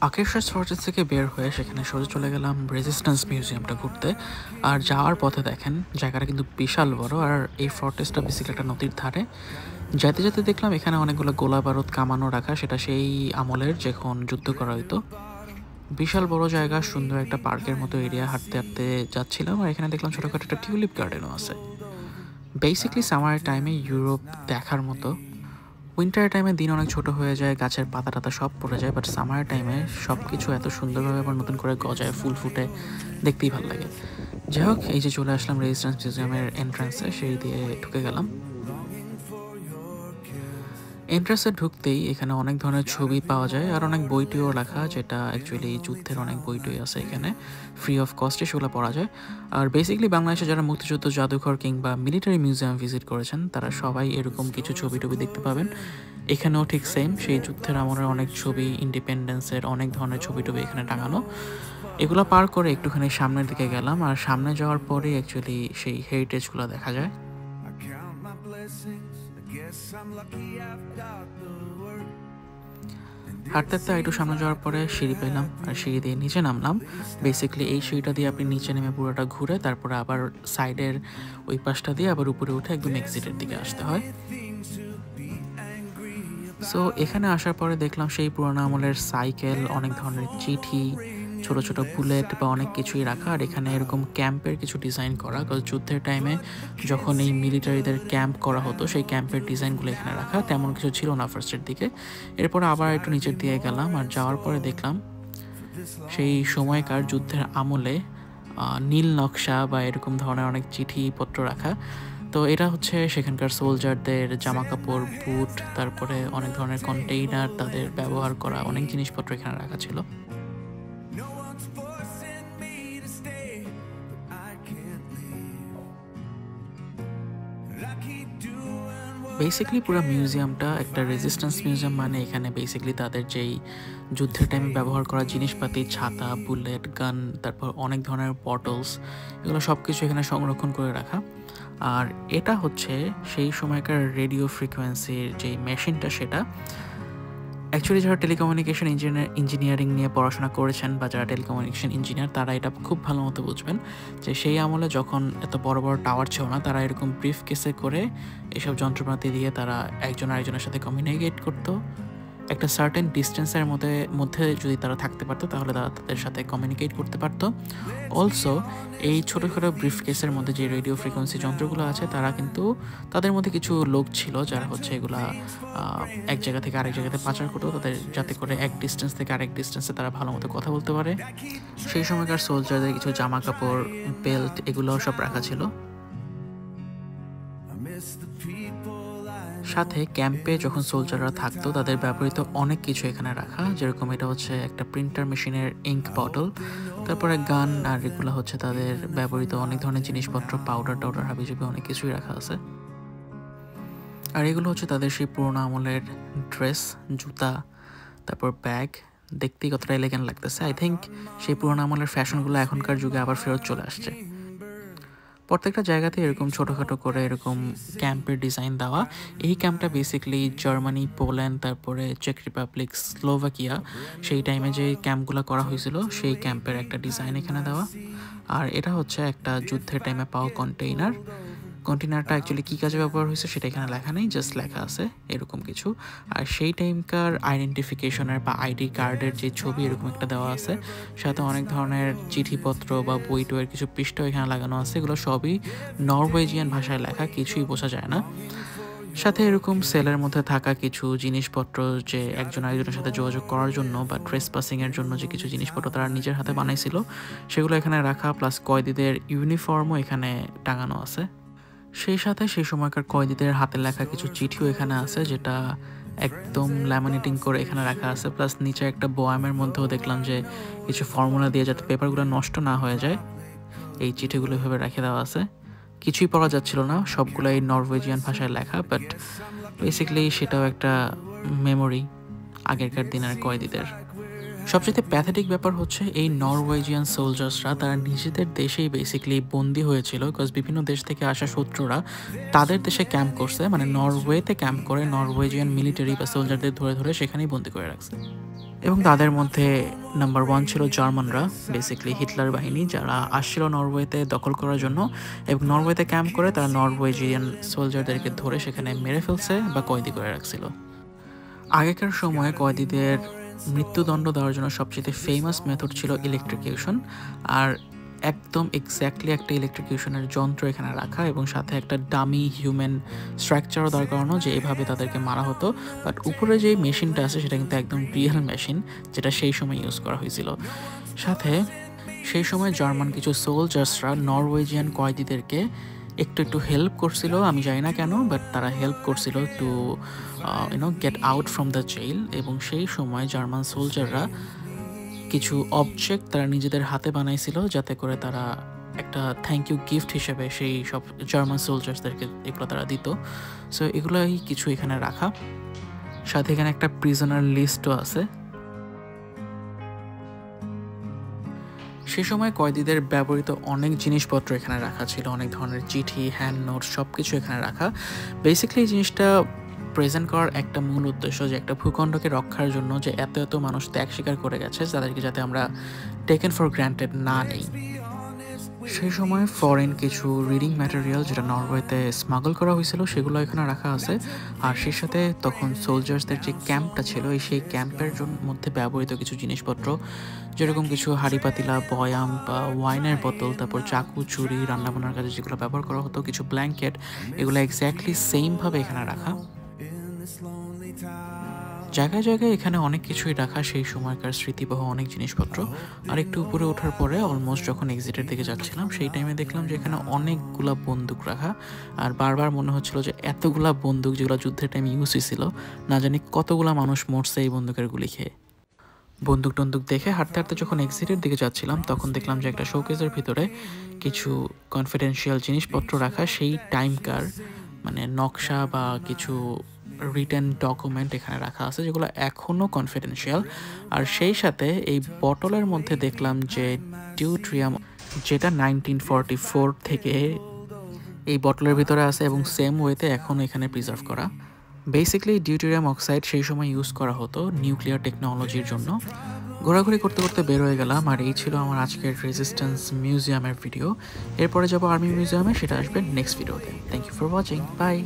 আকেশরাজ forest থেকে বের হয়ে সেখানে সোজা চলে গেলাম রেজিস্ট্যান্স মিউজিয়ামটা ঘুরতে। আর যাওয়ার পথে দেখেন জায়গাটা কিন্তু বিশাল বড়, আর এই ফরেস্টটা বেসিক্যালি একটা নদীর ধারে। যেতে যেতে দেখলাম এখানে অনেকগুলো গোলা বারুদ কামানো রাখা, সেটা সেই আমলের যখন যুদ্ধ করা হইতো। বিশাল বড় জায়গা, সুন্দর একটা পার্কের মতো এরিয়া। হাঁটতে হাঁটতে যাচ্ছিলাম আর এখানে দেখলাম ছোটোখাটো একটা টিউলিপ গার্ডেনও আছে। বেসিক্যালি সামার টাইমে ইউরোপ দেখার মতো। উইন্টার টাইমে দিন অনেক ছোট হয়ে যায়, গাছের পাতা টাতা সব পড়ে যায়, বাট সামার টাইমে সব কিছু এত সুন্দরভাবে আবার নতুন করে গজায়, ফুল ফুটে, দেখতেই ভালো লাগে। যাই হোক, এই যে চলে আসলাম রেজিস্ট্যান্স মিউজিয়ামের এন্ট্রান্সে, সেই দিয়ে ঢুকে গেলাম। এন্ট্রান্সে ঢুকতেই এখানে অনেক ধরনের ছবি পাওয়া যায় আর অনেক বইটিও রাখা, যেটা অ্যাকচুয়ালি যুদ্ধের অনেক বইটই আছে এখানে, ফ্রি অফ কস্টে সেগুলো পড়া যায়। আর বেসিক্যালি বাংলাদেশে যারা মুক্তিযুদ্ধ জাদুঘর কিংবা মিলিটারি মিউজিয়াম ভিজিট করেছেন তারা সবাই এরকম কিছু ছবি টবি দেখতে পাবেন। এখানেও ঠিক সেম, সেই যুদ্ধের আমলের অনেক ছবি, ইন্ডিপেন্ডেন্সের অনেক ধরনের ছবি টবি এখানে টাঙানো। এগুলো পার করে একটুখানি সামনের দিকে গেলাম, আর সামনে যাওয়ার পরেই অ্যাকচুয়ালি সেই হেরিটেজগুলো দেখা যায়। হাঁটতে হাঁটতে একটু সামনে যাওয়ার পরে সিঁড়ি পেলাম, আর সিঁড়ি দিয়ে নিচে নামলাম। বেসিক্যালি এই সিঁড়িটা দিয়ে আপনি নিচে নেমে পুরোটা ঘুরে তারপরে আবার সাইডের ওই পাশটা দিয়ে আবার উপরে উঠে একদম এক্সিটের দিকে আসতে হয়। সো এখানে আসার পরে দেখলাম সেই পুরোনো আমলের সাইকেল, অনেক ধরনের চিঠি, ছোট ছোট বুলেট বা অনেক কিছুই রাখা। আর এখানে এরকম ক্যাম্পের কিছু ডিজাইন করা, কারণ যুদ্ধের টাইমে যখন এই মিলিটারিদের ক্যাম্প করা হতো সেই ক্যাম্পের ডিজাইনগুলো এখানে রাখা। তেমন কিছু ছিল না ফার্স্টের দিকে। এরপর আবার একটু নিচের দিকে গেলাম, আর যাওয়ার পরে দেখলাম সেই সময়কার যুদ্ধের আমলে নীল নকশা বা এরকম ধরনের অনেক চিঠিপত্র রাখা। তো এটা হচ্ছে সেখানকার সোলজারদের জামা কাপড়, বুট, তারপরে অনেক ধরনের কন্টেইনার, তাদের ব্যবহার করা অনেক জিনিসপত্র এখানে রাখা ছিল। বেসিক্যালি পুরো মিউজিয়ামটা একটা রেজিস্ট্যান্স মিউজিয়াম, মানে এখানে বেসিক্যালি তাদের যেই যুদ্ধের টাইমে ব্যবহার করা জিনিসপাতি, ছাতা, বুলেট, গান, তারপর অনেক ধরনের বটলস, এগুলো সব কিছু এখানে সংরক্ষণ করে রাখা। আর এটা হচ্ছে সেই সময়কার রেডিও ফ্রিকোয়েন্সির যেই মেশিনটা, সেটা অ্যাকচুয়ালি যারা টেলিকমিউনিকেশন ইঞ্জিনিয়ারিং নিয়ে পড়াশোনা করেছেন বা যারা টেলিকমিউনিকেশন ইঞ্জিনিয়ার তারা এটা খুব ভালো মতো বুঝবেন যে সেই আমলে যখন এত বড় বড় টাওয়ার ছিল না, তারা এরকম ব্রিফ কেসে করে এসব যন্ত্রপাতি দিয়ে তারা একজন আরেকজনের সাথে কমিউনিকেট করতো। একটা সার্টেন ডিস্টেন্সের মধ্যে যদি তারা থাকতে পারতো তাহলে তারা তাদের সাথে কমিউনিকেট করতে পারতো। অলসো এই ছোটো ছোটো ব্রিফ কেসের মধ্যে যে রেডিও ফ্রিকোয়েন্সি যন্ত্রগুলো আছে, তারা কিন্তু তাদের মধ্যে কিছু লোক ছিল যারা হচ্ছে এগুলা এক জায়গা থেকে আরেক জায়গাতে পাচার করতো, তাদের যাতে করে এক ডিস্টেন্স থেকে আরেক ডিস্টেন্সে তারা ভালো মতো কথা বলতে পারে। সেই সময়কার সোলজারদের কিছু জামা কাপড়, বেল্ট, এগুলোও সব রাখা ছিল। সাথে ক্যাম্পে যখন সোলজাররা থাকতো তাদের ব্যবহৃত অনেক কিছু এখানে রাখা, যেরকম এটা হচ্ছে একটা প্রিন্টার মেশিনের ইঙ্ক বটল, তারপরে গান, আর এগুলো হচ্ছে তাদের ব্যবহৃত অনেক ধরনের জিনিসপত্র, পাউডার টাউডার, হাবিজাবি অনেক কিছুই রাখা আছে। আর এগুলো হচ্ছে তাদের সেই পুরোনো আমলের ড্রেস, জুতা, তারপর ব্যাগ। দেখতেই কতটা এলিগেন্ট লাগতেছে। আই থিঙ্ক সেই পুরোনো আমলের ফ্যাশনগুলো এখনকার যুগে আবার ফেরত চলে আসছে। প্রত্যেকটা জায়গাতে এরকম ছোটোখাটো করে এরকম ক্যাম্পের ডিজাইন দেওয়া। এই ক্যাম্পটা বেসিক্যালি জার্মানি, পোল্যান্ড, তারপরে চেক রিপাবলিক, স্লোভাকিয়া, সেই টাইমে যে ক্যাম্পগুলো করা হয়েছিল সেই ক্যাম্পের একটা ডিজাইন এখানে দেওয়া। আর এটা হচ্ছে একটা যুদ্ধের টাইমে পাওয়া কন্টেইনারটা অ্যাকচুয়ালি কী কাজে ব্যবহার হয়েছে সেটা এখানে লেখা নেই, জাস্ট লেখা আছে এরকম কিছু। আর সেই টাইমকার আইডেন্টিফিকেশনের বা আইডি কার্ডের যে ছবি এরকম একটা দেওয়া আছে, সাথে অনেক ধরনের চিঠিপত্র বা বই টইয়ের কিছু পৃষ্ঠাও এখানে লাগানো আছে। এগুলো সবই নরওয়েজিয়ান ভাষায় লেখা, কিছুই বোঝা যায় না। সাথে এরকম সেলের মধ্যে থাকা কিছু জিনিসপত্র, যে একজন আরেকজনের সাথে যোগাযোগ করার জন্য বা ট্রেস পাসিংয়ের জন্য যে কিছু জিনিসপত্র তারা নিজের হাতে বানাইছিল সেগুলো এখানে রাখা, প্লাস কয়েদিদের ইউনিফর্মও এখানে টাঙানো আছে। সেই সাথে সেই সময়কার কয়েদিদের হাতে লেখা কিছু চিঠিও এখানে আছে, যেটা একদম ল্যামিনেটিং করে এখানে রাখা আছে। প্লাস নিচে একটা বয়ামের মধ্যেও দেখলাম যে কিছু ফর্মুলা দিয়ে যাতে পেপারগুলো নষ্ট না হয়ে যায় এই চিঠিগুলো এভাবে রেখে দেওয়া আছে। কিছুই পড়া যাচ্ছিল না, সবগুলোই নরওয়েজিয়ান ভাষায় লেখা, বাট বেসিক্যালি সেটাও একটা মেমোরি আগেরকার দিনের কয়েদিদের। সবচেয়ে প্যাথেটিক ব্যাপার হচ্ছে এই নরওয়েজিয়ান সোলজার্সরা তারা নিজেদের দেশেই বেসিক্যালি বন্দি হয়েছিল, বিকজ বিভিন্ন দেশ থেকে আসা শত্রুরা তাদের দেশে ক্যাম্প করছে, মানে নরওয়েতে ক্যাম্প করে নরওয়েজিয়ান মিলিটারি বা সোলজারদের ধরে ধরে সেখানেই বন্দি করে রাখছে। এবং তাদের মধ্যে নাম্বার 1 ছিল জার্মানরা, বেসিক্যালি হিটলার বাহিনী, যারা আসছিল নরওয়েতে দখল করার জন্য এবং নরওয়েতে ক্যাম্প করে তারা নরওয়েজিয়ান সোলজারদেরকে ধরে সেখানে মেরে ফেলছে বা কয়েদি করে রাখছিল। আগেকার সময়ে কয়েদিদের মৃত্যুদণ্ড দেওয়ার জন্য সবচেয়ে ফেমাস মেথড ছিল ইলেকট্রিকিউশন, আর একদম এক্স্যাক্টলি একটা ইলেকট্রিকিউশনের যন্ত্র এখানে রাখা এবং সাথে একটা ডামি হিউম্যান স্ট্রাকচারও দাঁড় করানো, যে এইভাবে তাদেরকে মারা হতো। বাট উপরে যে মেশিনটা আছে সেটা কিন্তু একদম রিয়েল মেশিন, যেটা সেই সময় ইউজ করা হয়েছিল। সাথে সেই সময় জার্মান কিছু সোলজার্সরা নরওয়েজিয়ান কয়েদিদেরকে একটু একটু হেল্প করছিল, আমি জানি না কেন, বাট তারা হেল্প করছিল to get out from the jail. এবং সেই সময় জার্মান সোলজাররা কিছু অবজেক্ট তারা নিজেদের হাতে বানাইছিল, যাতে করে তারা একটা থ্যাংক ইউ গিফট হিসেবে সেই সব জার্মান সোলজার্সদেরকে এগুলো তারা দিত। সো এগুলোই কিছু এখানে রাখা, সাথে এখানে একটা প্রিজনার লিস্টও আছে। সে সময় কয়েদিদের ব্যবহৃত অনেক জিনিসপত্র এখানে রাখা ছিল, অনেক ধরনের চিঠি, হ্যান্ড নোট, সব কিছু এখানে রাখা। বেসিক্যালি এই জিনিসটা প্রেজেন্ট করার একটা মূল উদ্দেশ্য যে একটা ভূখণ্ডকে রক্ষার জন্য যে এত এত মানুষ ত্যাগ স্বীকার করে গেছে, তাদেরকে যাতে আমরা টেকেন ফর গ্রান্টেড না নেই। সেই সময় ফরেন কিছু রিডিং ম্যাটেরিয়াল যেটা নরওয়েতে স্মাগল করা হয়েছিল সেগুলো এখানে রাখা আছে। আর সেই সাথে তখন সোলজার্সদের যে ক্যাম্পটা ছিল সেই ক্যাম্পের মধ্যে ব্যবহৃত কিছু জিনিসপত্র, যেরকম কিছু হাঁড়ি পাতিলা, বয়াম বা ওয়াইনের বোতল, তারপর চাকু, ছুরি, রান্নাবান্নার কাজে যেগুলো ব্যবহার করা হতো, কিছু ব্ল্যাঙ্কেট, এগুলো এক্স্যাক্টলি সেমভাবে এখানে রাখা। জায়গায় জায়গায় এখানে অনেক কিছুই রাখা, সেই সময়কার স্মৃতিবহ অনেক জিনিসপত্র। আর একটু উপরে ওঠার পরে অলমোস্ট যখন এক্সিটের দিকে যাচ্ছিলাম সেই টাইমে দেখলাম যে এখানে অনেকগুলা বন্দুক রাখা। আর বারবার মনে হচ্ছিল যে এতগুলা বন্দুক যেগুলো যুদ্ধের টাইমে ইউজ হয়েছিল, না জানি কতগুলা মানুষ মরছে এই বন্দুকের গুলি খেয়ে। বন্দুক টন্দুক দেখে হাঁটতে হাঁটতে যখন এক্সিটের দিকে যাচ্ছিলাম তখন দেখলাম যে একটা শোকেসের ভিতরে কিছু কনফিডেন্সিয়াল জিনিসপত্র রাখা, সেই টাইমকার মানে নকশা বা কিছু রিটেন ডকুমেন্ট এখানে রাখা আছে, যেগুলো এখনও কনফিডেন্সিয়াল। আর সেই সাথে এই বটলের মধ্যে দেখলাম যে ডিউট্রিয়াম, যেটা 1944 থেকে এই বটলের ভিতরে আছে এবং সেম ওয়েতে এখনও এখানে প্রিজার্ভ করা। বেসিক্যালি ডিউটেরিয়াম অক্সাইড সেই সময় ইউজ করা হতো নিউক্লিয়ার টেকনোলজির জন্য। ঘোরাঘুরি করতে করতে বের হয়ে গেলাম, আর এই ছিল আমার আজকের রেজিস্ট্যান্স মিউজিয়ামের ভিডিও। এরপরে যাবো আর্মি মিউজিয়ামে, সেটা আসবে নেক্সট ভিডিওতে। Thank you for watching, by.